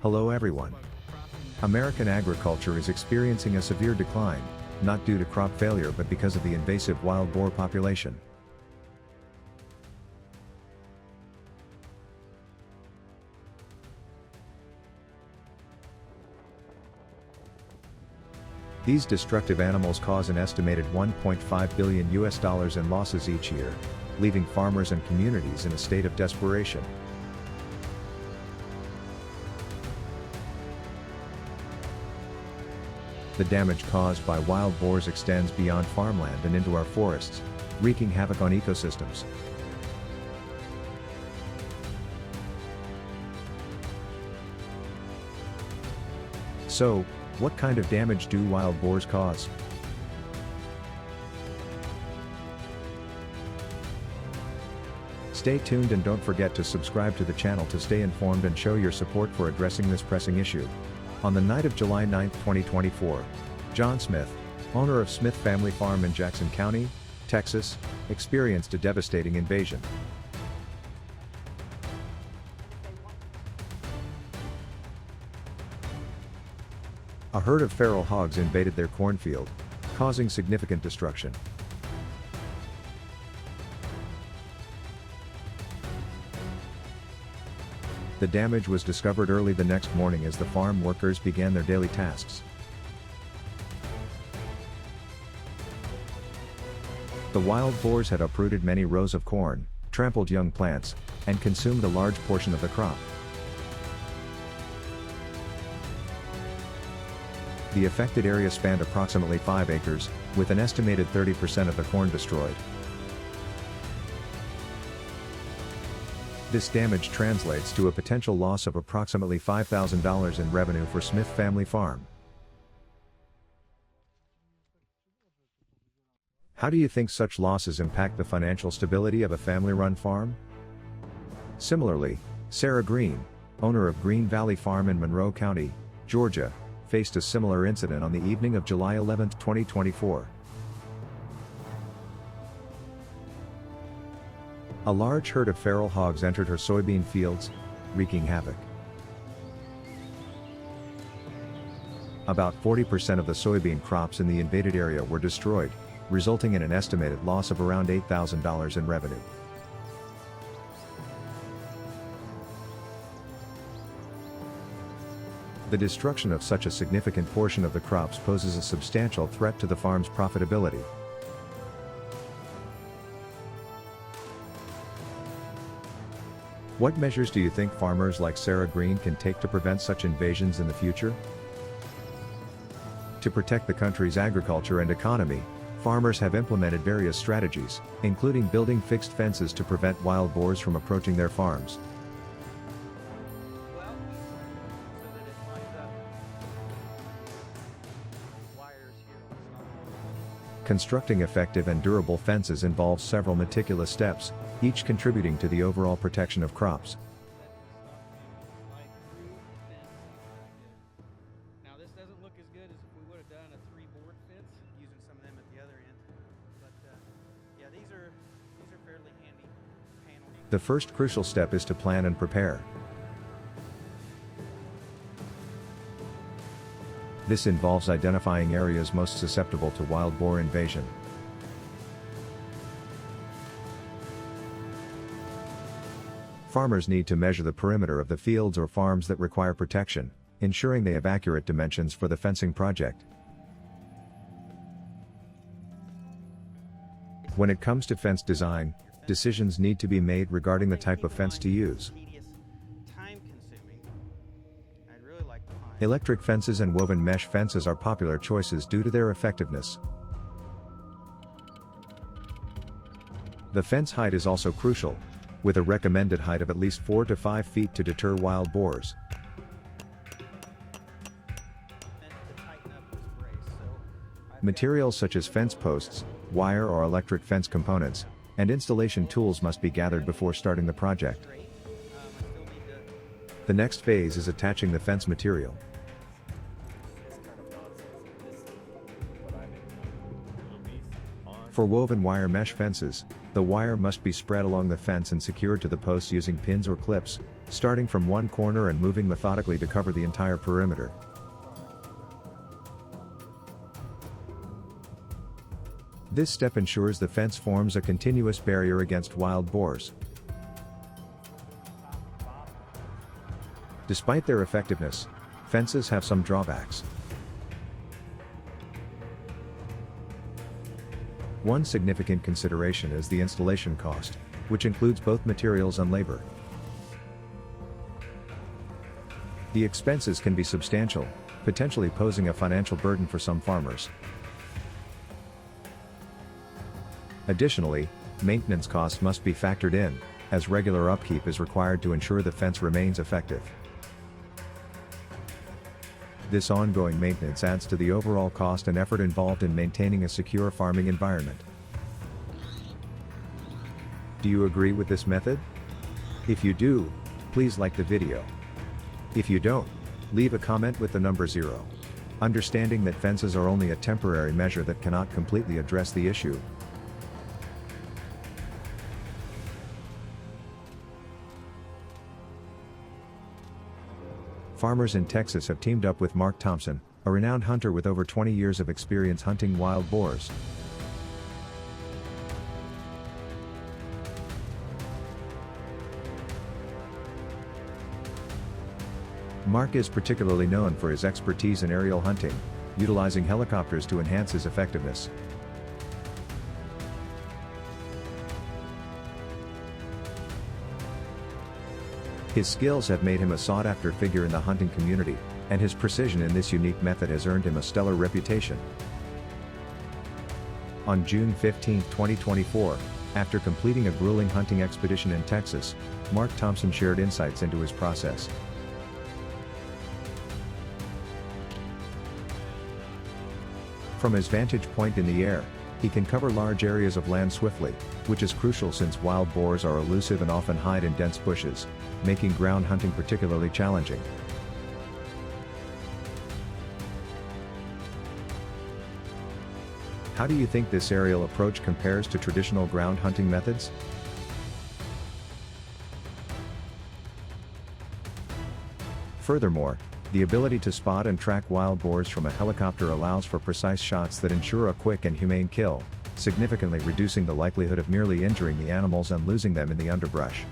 Hello everyone. American agriculture is experiencing a severe decline, not due to crop failure but because of the invasive wild boar population. These destructive animals cause an estimated $1.5 billion in losses each year, leaving farmers and communities in a state of desperation. The damage caused by wild boars extends beyond farmland and into our forests, wreaking havoc on ecosystems. So, what kind of damage do wild boars cause? Stay tuned and don't forget to subscribe to the channel to stay informed and show your support for addressing this pressing issue. On the night of July 9, 2024, John Smith, owner of Smith Family Farm in Jackson County, Texas, experienced a devastating invasion. A herd of feral hogs invaded their cornfield, causing significant destruction. The damage was discovered early the next morning as the farm workers began their daily tasks. The wild boars had uprooted many rows of corn, trampled young plants, and consumed a large portion of the crop. The affected area spanned approximately 5 acres, with an estimated 30% of the corn destroyed. This damage translates to a potential loss of approximately $5,000 in revenue for Smith Family Farm. How do you think such losses impact the financial stability of a family-run farm? Similarly, Sarah Green, owner of Green Valley Farm in Monroe County, Georgia, faced a similar incident on the evening of July 11, 2024. A large herd of feral hogs entered her soybean fields, wreaking havoc. About 40% of the soybean crops in the invaded area were destroyed, resulting in an estimated loss of around $8,000 in revenue. The destruction of such a significant portion of the crops poses a substantial threat to the farm's profitability. What measures do you think farmers like Sarah Green can take to prevent such invasions in the future? To protect the country's agriculture and economy, farmers have implemented various strategies, including building fixed fences to prevent wild boars from approaching their farms. Constructing effective and durable fences involves several meticulous steps, each contributing to the overall protection of crops. Now this doesn't look as good as if we would have done a 3-board fence, using some of them at the other end. But yeah, these are fairly handy panel. The first crucial step is to plan and prepare. This involves identifying areas most susceptible to wild boar invasion. Farmers need to measure the perimeter of the fields or farms that require protection, ensuring they have accurate dimensions for the fencing project. When it comes to fence design, decisions need to be made regarding the type of fence to use. Electric fences and woven mesh fences are popular choices due to their effectiveness. The fence height is also crucial, with a recommended height of at least 4 to 5 feet to deter wild boars. Materials such as fence posts, wire or electric fence components, and installation tools must be gathered before starting the project. The next phase is attaching the fence material. For woven wire mesh fences, the wire must be spread along the fence and secured to the posts using pins or clips, starting from one corner and moving methodically to cover the entire perimeter. This step ensures the fence forms a continuous barrier against wild boars. Despite their effectiveness, fences have some drawbacks. One significant consideration is the installation cost, which includes both materials and labor. The expenses can be substantial, potentially posing a financial burden for some farmers. Additionally, maintenance costs must be factored in, as regular upkeep is required to ensure the fence remains effective. This ongoing maintenance adds to the overall cost and effort involved in maintaining a secure farming environment. Do you agree with this method? If you do, please like the video. If you don't, leave a comment with the number 0. Understanding that fences are only a temporary measure that cannot completely address the issue. Farmers in Texas have teamed up with Mark Thompson, a renowned hunter with over 20 years of experience hunting wild boars. Mark is particularly known for his expertise in aerial hunting, utilizing helicopters to enhance his effectiveness. His skills have made him a sought-after figure in the hunting community, and his precision in this unique method has earned him a stellar reputation. On June 15, 2024, after completing a grueling hunting expedition in Texas, Mark Thompson shared insights into his process. From his vantage point in the air, he can cover large areas of land swiftly, which is crucial since wild boars are elusive and often hide in dense bushes, making ground hunting particularly challenging. How do you think this aerial approach compares to traditional ground hunting methods? Furthermore, the ability to spot and track wild boars from a helicopter allows for precise shots that ensure a quick and humane kill, significantly reducing the likelihood of merely injuring the animals and losing them in the underbrush.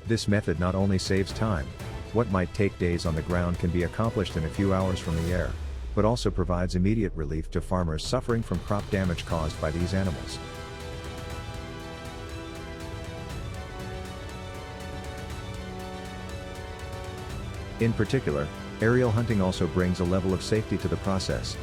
This method not only saves time, what might take days on the ground can be accomplished in a few hours from the air, but also provides immediate relief to farmers suffering from crop damage caused by these animals. In particular, aerial hunting also brings a level of safety to the process.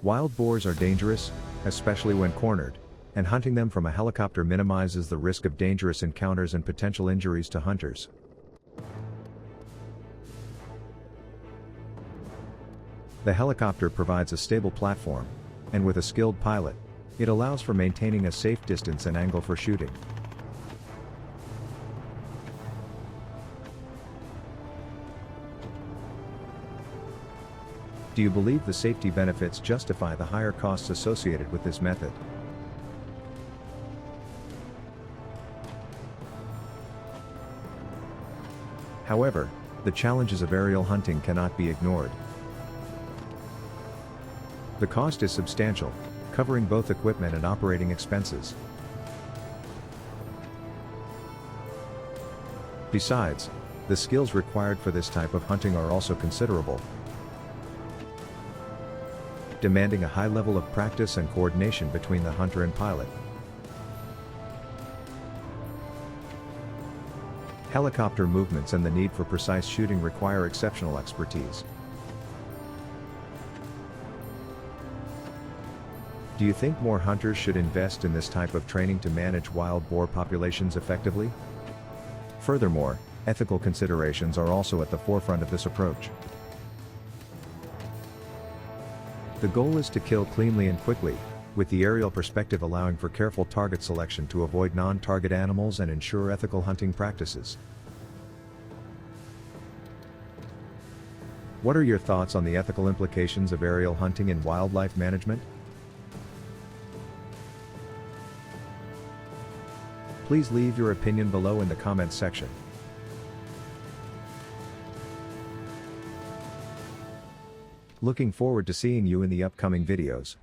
Wild boars are dangerous, especially when cornered, and hunting them from a helicopter minimizes the risk of dangerous encounters and potential injuries to hunters. The helicopter provides a stable platform, and with a skilled pilot, it allows for maintaining a safe distance and angle for shooting. Do you believe the safety benefits justify the higher costs associated with this method? However, the challenges of aerial hunting cannot be ignored. The cost is substantial, covering both equipment and operating expenses. Besides, the skills required for this type of hunting are also considerable, demanding a high level of practice and coordination between the hunter and pilot. Helicopter movements and the need for precise shooting require exceptional expertise. Do you think more hunters should invest in this type of training to manage wild boar populations effectively? Furthermore, ethical considerations are also at the forefront of this approach. The goal is to kill cleanly and quickly, with the aerial perspective allowing for careful target selection to avoid non-target animals and ensure ethical hunting practices. What are your thoughts on the ethical implications of aerial hunting in wildlife management? Please leave your opinion below in the comments section. Looking forward to seeing you in the upcoming videos.